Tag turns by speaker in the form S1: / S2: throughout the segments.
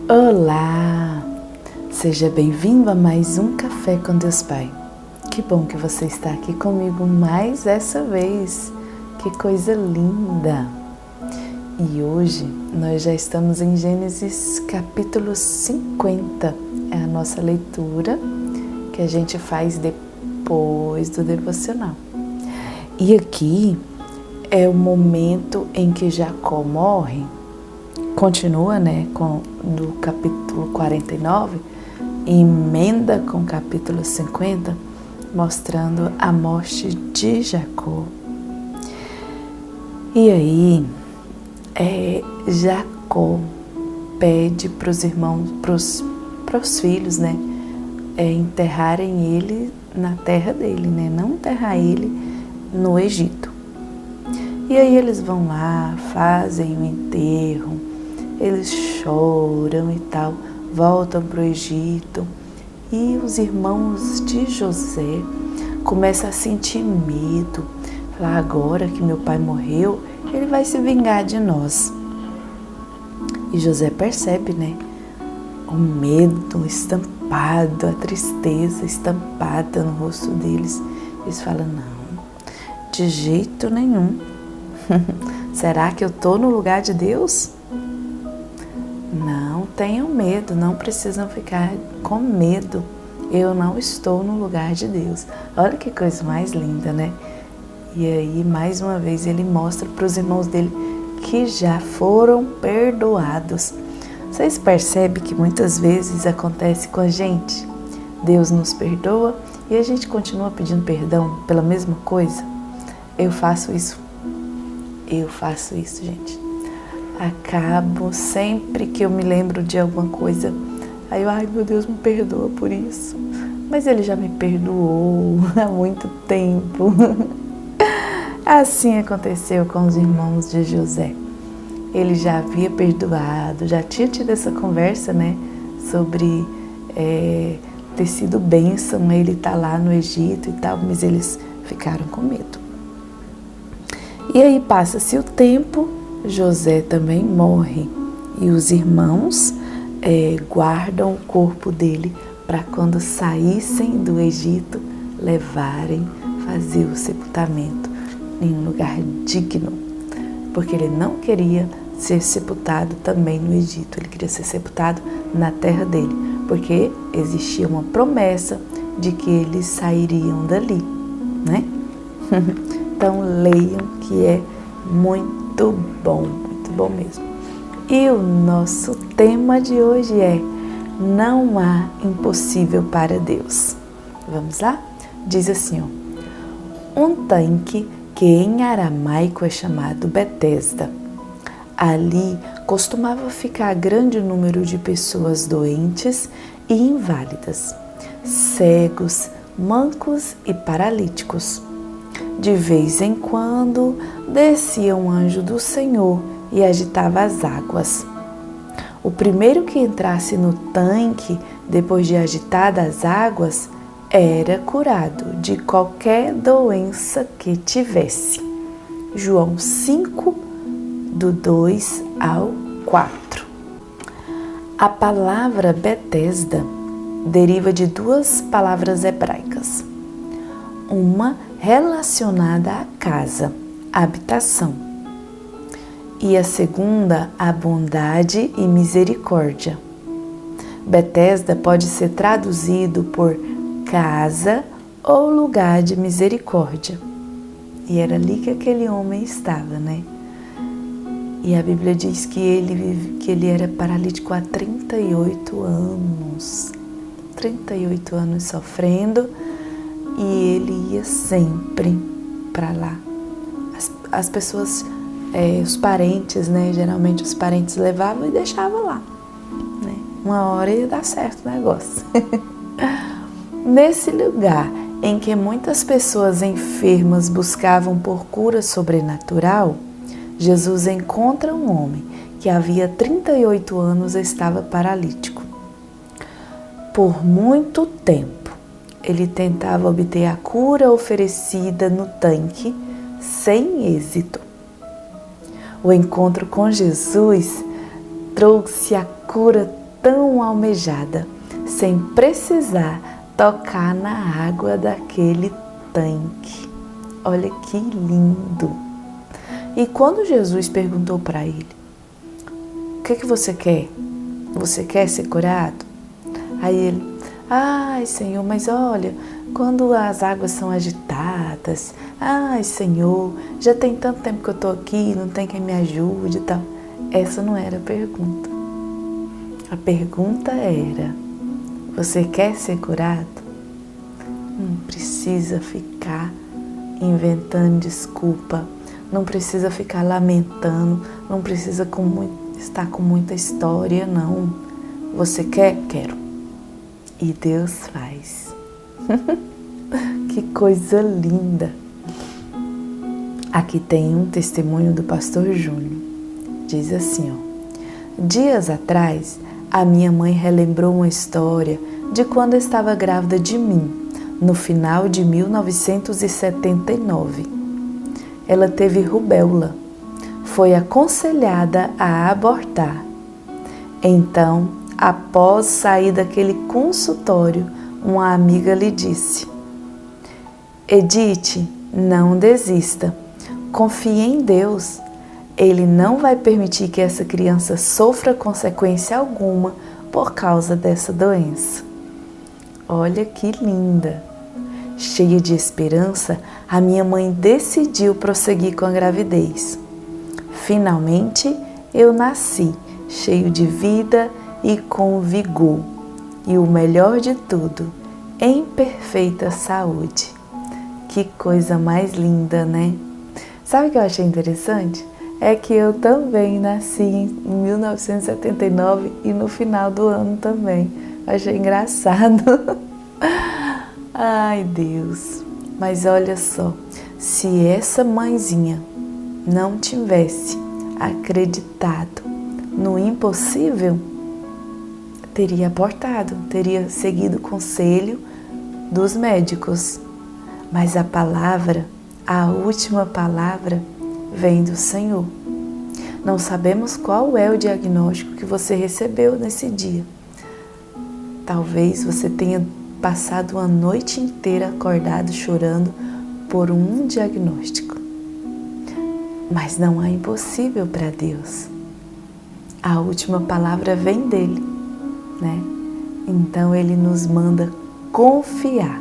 S1: Olá! Seja bem-vindo a mais um Café com Deus Pai. Que bom que você está aqui comigo mais essa vez. Que coisa linda! E hoje nós já estamos em Gênesis capítulo 50. É a nossa leitura que a gente faz depois do devocional. E aqui é o momento em que Jacó morre. Continua, do capítulo 49, e emenda com o capítulo 50, mostrando a morte de Jacó. E aí, Jacó pede para os irmãos, para os filhos, enterrarem ele na terra dele, não enterrar ele no Egito. E aí eles vão lá, fazem o enterro, eles choram e tal, voltam para o Egito. E os irmãos de José começam a sentir medo. Falar, agora que meu pai morreu, ele vai se vingar de nós. E José percebe, o medo estampado, a tristeza estampada no rosto deles. Eles falam, não, de jeito nenhum. Será que eu estou no lugar de Deus? Não tenham medo, não precisam ficar com medo. Eu não estou no lugar de Deus. Olha que coisa mais linda, E aí, mais uma vez, ele mostra para os irmãos dele que já foram perdoados. Vocês percebem que muitas vezes acontece com a gente? Deus nos perdoa e a gente continua pedindo perdão pela mesma coisa? Eu faço isso, gente. Acabo sempre que eu me lembro de alguma coisa, aí eu, ai meu Deus, me perdoa por isso. Mas ele já me perdoou há muito tempo. Assim aconteceu com os irmãos de José. Ele já havia perdoado, já tinha tido essa conversa, sobre ter sido bênção, ele estar lá no Egito e tal, mas eles ficaram com medo. E aí passa-se o tempo, José também morre e os irmãos guardam o corpo dele para quando saíssem do Egito, levarem, fazer o sepultamento em um lugar digno, porque ele não queria ser sepultado também no Egito, ele queria ser sepultado na terra dele, porque existia uma promessa de que eles sairiam dali, Então leiam que é muito bom mesmo. E o nosso tema de hoje é: não há impossível para Deus. Vamos lá? Diz assim, um tanque que em aramaico é chamado Betesda. Ali costumava ficar grande número de pessoas doentes e inválidas, cegos, mancos e paralíticos. De vez em quando descia um anjo do Senhor e agitava as águas. O primeiro que entrasse no tanque, depois de agitadas as águas, era curado de qualquer doença que tivesse. João 5, do 2 ao 4. A palavra Betesda deriva de duas palavras hebraicas. Uma relacionada à casa, habitação, e a segunda, a bondade e misericórdia. Betesda pode ser traduzido por casa ou lugar de misericórdia. E era ali que aquele homem estava, E a Bíblia diz que ele era paralítico há 38 anos. 38 anos sofrendo. E ele ia sempre para lá. As pessoas, os parentes, geralmente os parentes levavam e deixavam lá. Uma hora ia dar certo o negócio. Nesse lugar em que muitas pessoas enfermas buscavam por cura sobrenatural, Jesus encontra um homem que havia 38 anos estava paralítico. Por muito tempo, ele tentava obter a cura oferecida no tanque, sem êxito. O encontro com Jesus trouxe a cura tão almejada, sem precisar tocar na água daquele tanque. Olha que lindo! E quando Jesus perguntou para ele: o que você quer? Você quer ser curado? Aí ele: ai, Senhor, mas olha, quando as águas são agitadas, ai, Senhor, já tem tanto tempo que eu estou aqui, não tem quem me ajude e tal. Essa não era a pergunta. A pergunta era: você quer ser curado? Não precisa ficar inventando desculpa, não precisa ficar lamentando, não precisa estar com muita história, não. Você quer? Quero. E Deus faz. Que coisa linda! Aqui tem um testemunho do pastor Júnior. Diz assim, dias atrás, a minha mãe relembrou uma história de quando estava grávida de mim, no final de 1979. Ela teve rubéola. Foi aconselhada a abortar. Então, após sair daquele consultório, uma amiga lhe disse: Edith, não desista. Confie em Deus. Ele não vai permitir que essa criança sofra consequência alguma por causa dessa doença. Olha que linda! Cheia de esperança, a minha mãe decidiu prosseguir com a gravidez. Finalmente, eu nasci, cheio de vida e com vigor. E o melhor de tudo, em perfeita saúde. Que coisa mais linda, né? Sabe o que eu achei interessante? É que eu também nasci em 1979 e no final do ano também. Achei engraçado. Ai, Deus. Mas olha só, se essa mãezinha não tivesse acreditado no impossível, teria abortado, teria seguido o conselho dos médicos. Mas a palavra, a última palavra, vem do Senhor. Não sabemos qual é o diagnóstico que você recebeu nesse dia. Talvez você tenha passado uma noite inteira acordado chorando por um diagnóstico. Mas não há impossível para Deus. A última palavra vem dele, né? Então ele nos manda confiar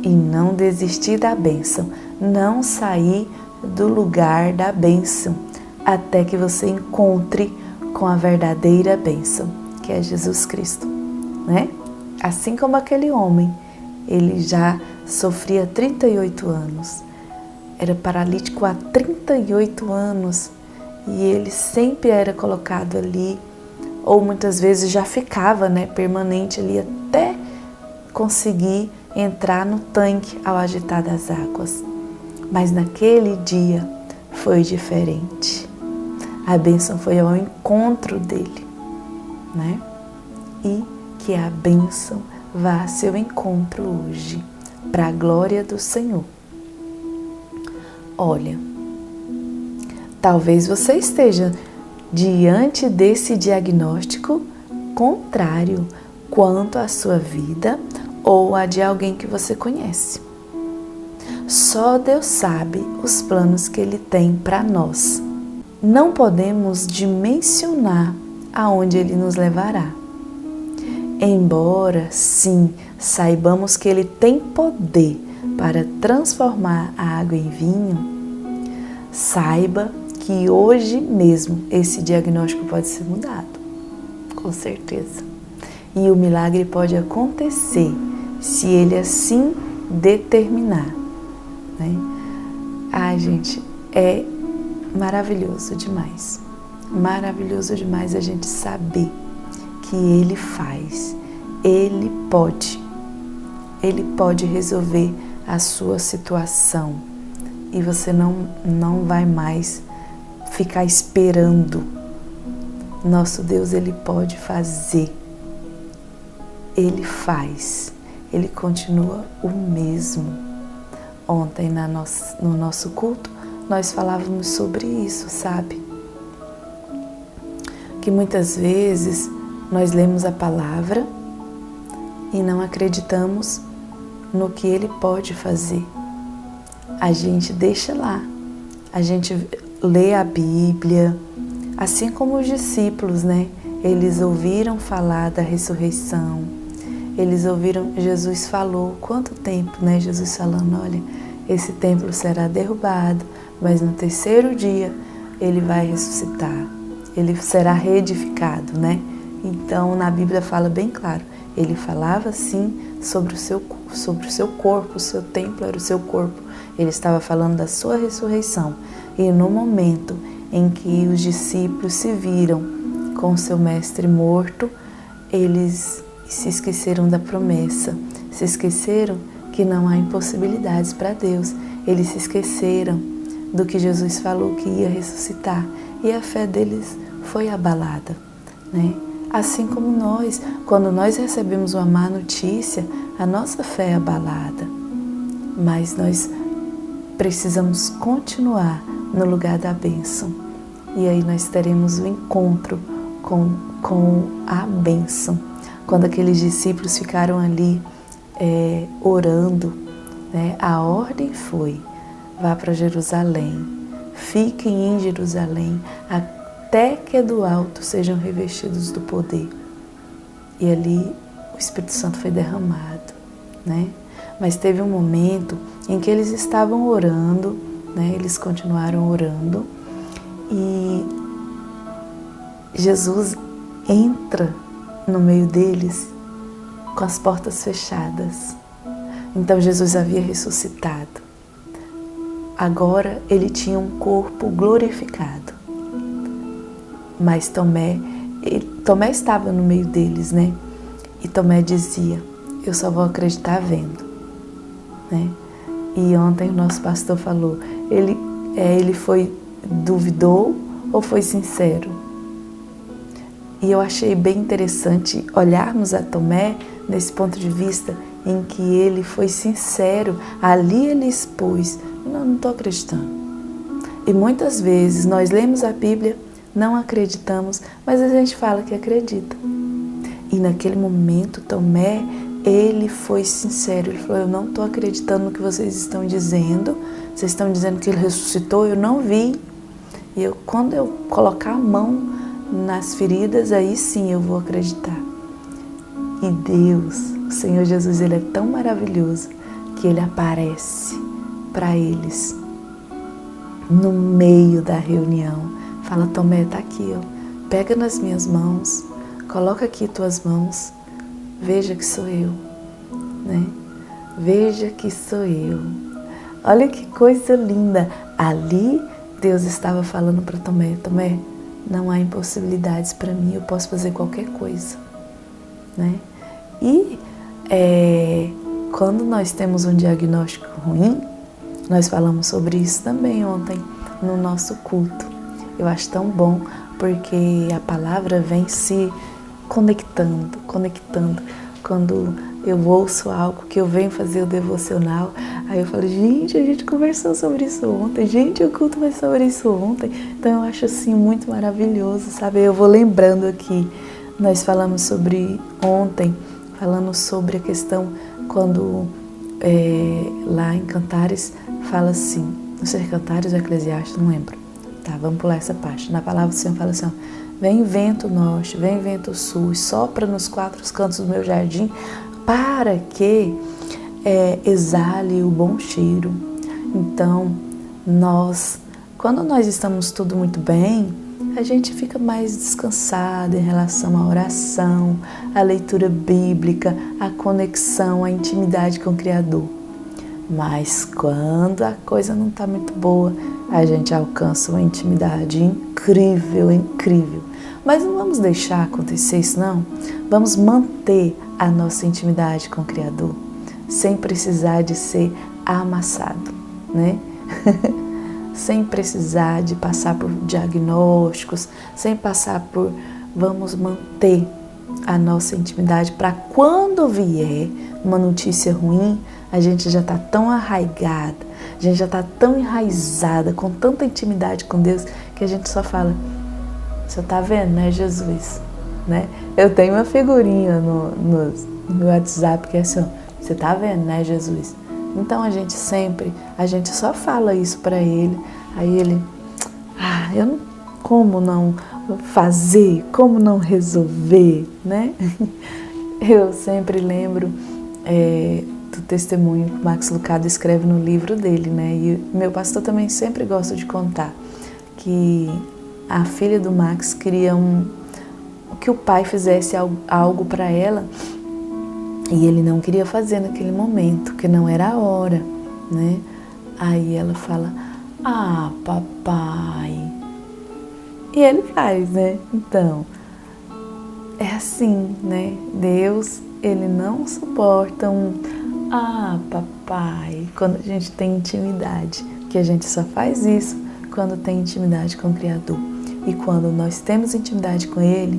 S1: e não desistir da bênção, não sair do lugar da bênção até que você encontre com a verdadeira bênção, que é Jesus Cristo, né? Assim como aquele homem, ele já sofria 38 anos, era paralítico há 38 anos e ele sempre era colocado ali, ou muitas vezes já ficava, né, permanente ali até conseguir entrar no tanque ao agitar das águas. Mas naquele dia foi diferente. A bênção foi ao encontro dele, né? E que a bênção vá ao seu encontro hoje, para a glória do Senhor. Olha, talvez você esteja diante desse diagnóstico contrário quanto à sua vida ou a de alguém que você conhece. Só Deus sabe os planos que Ele tem para nós. Não podemos dimensionar aonde Ele nos levará. Embora, sim, saibamos que Ele tem poder para transformar a água em vinho, saiba que hoje mesmo esse diagnóstico pode ser mudado, com certeza. E o milagre pode acontecer se Ele assim determinar, né? Ai, gente, é maravilhoso demais a gente saber que Ele faz, Ele pode resolver a sua situação e você não vai mais ficar esperando. Nosso Deus, Ele pode fazer, Ele faz, Ele continua o mesmo. Ontem no nosso culto nós falávamos sobre isso, sabe? Que muitas vezes nós lemos a palavra e não acreditamos no que Ele pode fazer. A gente deixa lá, a gente lê a Bíblia, assim como os discípulos, né? Eles ouviram falar da ressurreição, eles ouviram, Jesus falou, quanto tempo, né? Jesus falando, olha, esse templo será derrubado, mas no terceiro dia ele vai ressuscitar, ele será reedificado, né? Então, na Bíblia fala bem claro, ele falava sim sobre o seu corpo, o seu templo era o seu corpo. Ele estava falando da sua ressurreição. E no momento em que os discípulos se viram com o seu mestre morto, eles se esqueceram da promessa, se esqueceram que não há impossibilidades para Deus. Eles se esqueceram do que Jesus falou que ia ressuscitar e a fé deles foi abalada, né? Assim como nós, quando nós recebemos uma má notícia, a nossa fé é abalada, mas nós precisamos continuar no lugar da bênção e aí nós teremos o encontro com a bênção. Quando aqueles discípulos ficaram ali orando, né, a ordem foi: vá para Jerusalém, fiquem em Jerusalém até que do alto sejam revestidos do poder. E ali o Espírito Santo foi derramado, né? Mas teve um momento em que eles estavam orando, né? Eles continuaram orando e Jesus entra no meio deles com as portas fechadas. Então Jesus havia ressuscitado. Agora ele tinha um corpo glorificado. Mas Tomé estava no meio deles, né? E Tomé dizia: eu só vou acreditar vendo, né? E ontem o nosso pastor falou, ele duvidou ou foi sincero? E eu achei bem interessante olharmos a Tomé nesse ponto de vista em que ele foi sincero. Ali ele expôs: não estou acreditando. E muitas vezes nós lemos a Bíblia, não acreditamos, mas a gente fala que acredita. E naquele momento Tomé, ele foi sincero, ele falou: eu não estou acreditando no que vocês estão dizendo, vocês estão dizendo que ele ressuscitou, eu não vi. E quando eu colocar a mão nas feridas, aí sim eu vou acreditar. E Deus, o Senhor Jesus, ele é tão maravilhoso que ele aparece para eles no meio da reunião. Fala: Tomé, está aqui, ó. Pega nas minhas mãos, coloca aqui tuas mãos, veja que sou eu, né? Veja que sou eu. Olha que coisa linda. Ali Deus estava falando para Tomé: Tomé, não há impossibilidades para mim, eu posso fazer qualquer coisa, né? E quando nós temos um diagnóstico ruim, nós falamos sobre isso também ontem no nosso culto. Eu acho tão bom porque a palavra vem se conectando. Quando eu ouço algo que eu venho fazer o devocional, aí eu falo: gente, a gente conversou sobre isso ontem, gente, o culto vai sobre isso ontem. Então eu acho assim muito maravilhoso, sabe? Eu vou lembrando aqui, nós falamos sobre ontem, falando sobre a questão quando lá em Cantares fala assim, não sei se é Cantares ou Eclesiastes, não lembro. Tá, vamos pular essa parte. Na palavra do Senhor fala assim: ó, vem vento norte, vem vento sul, sopra nos quatro cantos do meu jardim, para que exale o bom cheiro. Então, quando nós estamos tudo muito bem, a gente fica mais descansado em relação à oração, à leitura bíblica, à conexão, à intimidade com o Criador. Mas quando a coisa não está muito boa, a gente alcança uma intimidade incrível, incrível. Mas não vamos deixar acontecer isso, não. Vamos manter a nossa intimidade com o Criador, sem precisar de ser amassado, né? Sem precisar de passar por diagnósticos, sem passar por... Vamos manter a nossa intimidade para quando vier uma notícia ruim, a gente já está tão arraigada, a gente já está tão enraizada, com tanta intimidade com Deus, que a gente só fala: você está vendo, né, Jesus? né? Eu tenho uma figurinha no WhatsApp que é assim, você tá vendo, né, Jesus? Então a gente só fala isso para ele, aí ele, como não fazer, como não resolver, né? Eu sempre lembro do testemunho que o Max Lucado escreve no livro dele, né? E meu pastor também sempre gosta de contar que a filha do Max queria que o pai fizesse algo para ela e ele não queria fazer naquele momento, que não era a hora, né? Aí ela fala, papai. E ele faz, né? Então, é assim, né? Deus, ele não suporta papai, quando a gente tem intimidade, que a gente só faz isso quando tem intimidade com o Criador. E quando nós temos intimidade com Ele,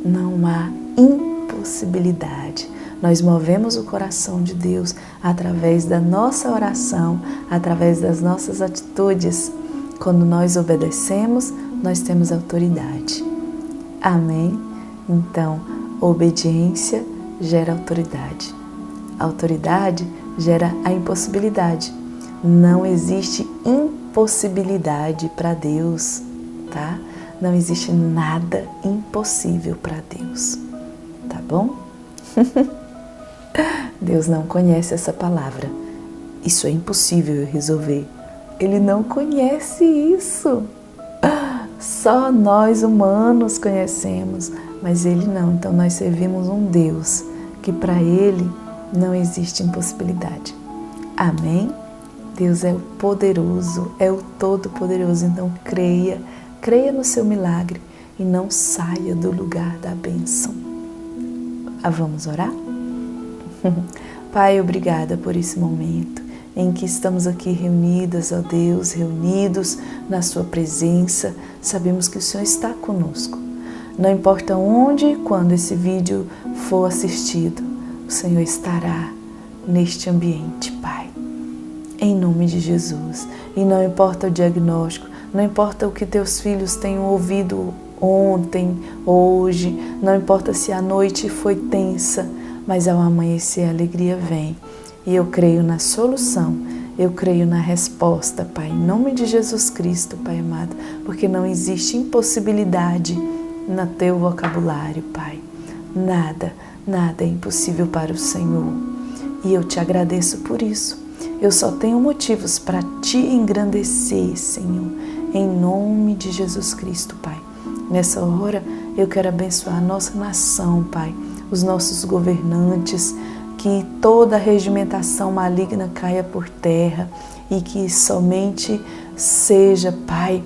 S1: não há impossibilidade. Nós movemos o coração de Deus através da nossa oração, através das nossas atitudes. Quando nós obedecemos, nós temos autoridade. Amém? Então, obediência gera autoridade. Autoridade gera a impossibilidade. Não existe impossibilidade para Deus, tá? Não existe nada impossível para Deus, tá bom? Deus não conhece essa palavra. Isso é impossível resolver. Ele não conhece isso. Só nós humanos conhecemos, mas Ele não. Então nós servimos um Deus que para Ele não existe impossibilidade. Amém? Deus é o poderoso, é o todo-poderoso. Então creia no seu milagre e não saia do lugar da bênção. Vamos orar? Pai, obrigada por esse momento em que estamos aqui reunidas, ó Deus, reunidos na sua presença. Sabemos que o Senhor está conosco. Não importa onde e quando esse vídeo for assistido, o Senhor estará neste ambiente, Pai. Em nome de Jesus. E não importa o diagnóstico, não importa o que teus filhos tenham ouvido ontem, hoje, não importa se a noite foi tensa, mas ao amanhecer a alegria vem. E eu creio na solução, eu creio na resposta, Pai, em nome de Jesus Cristo, Pai amado, porque não existe impossibilidade no teu vocabulário, Pai. Nada é impossível para o Senhor. E eu te agradeço por isso. Eu só tenho motivos para te engrandecer, Senhor, em nome de Jesus Cristo, Pai. Nessa hora, eu quero abençoar a nossa nação, Pai, os nossos governantes, que toda regimentação maligna caia por terra e que somente seja, Pai,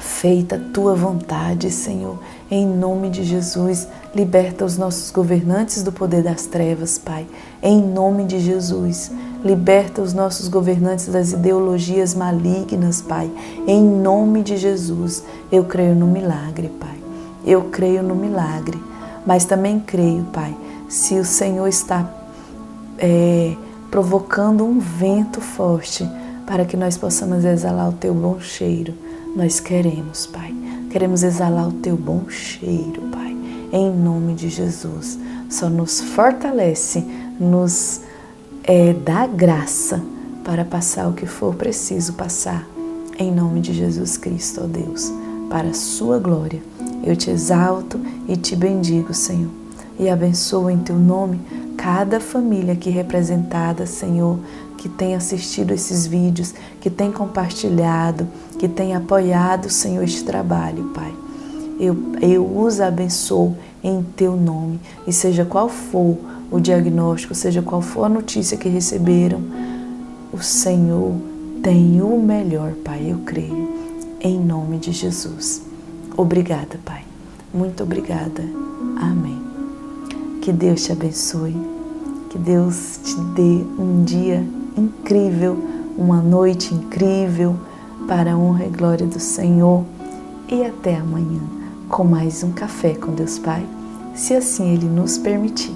S1: feita a Tua vontade, Senhor. Em nome de Jesus, liberta os nossos governantes do poder das trevas, Pai. Em nome de Jesus, liberta os nossos governantes das ideologias malignas, Pai. Em nome de Jesus, eu creio no milagre, Pai. Eu creio no milagre, mas também creio, Pai, se o Senhor está provocando um vento forte para que nós possamos exalar o Teu bom cheiro, nós queremos, Pai. Queremos exalar o Teu bom cheiro, Pai. Em nome de Jesus. Só nos fortalece, nos dá graça para passar o que for preciso passar. Em nome de Jesus Cristo, ó Deus, para a Sua glória. Eu te exalto e te bendigo, Senhor. E abençoo em Teu nome cada família aqui representada, Senhor, que tem assistido esses vídeos, que tem compartilhado, que tem apoiado, Senhor, este trabalho, Pai. Eu os abençoo em Teu nome. E seja qual for o diagnóstico, seja qual for a notícia que receberam, o Senhor tem o melhor, Pai, eu creio. Em nome de Jesus. Obrigada, Pai. Muito obrigada. Amém. Que Deus te abençoe. Que Deus te dê um dia incrível, uma noite incrível, para a honra e glória do Senhor. E até amanhã, com mais um Café com Deus Pai, se assim Ele nos permitir.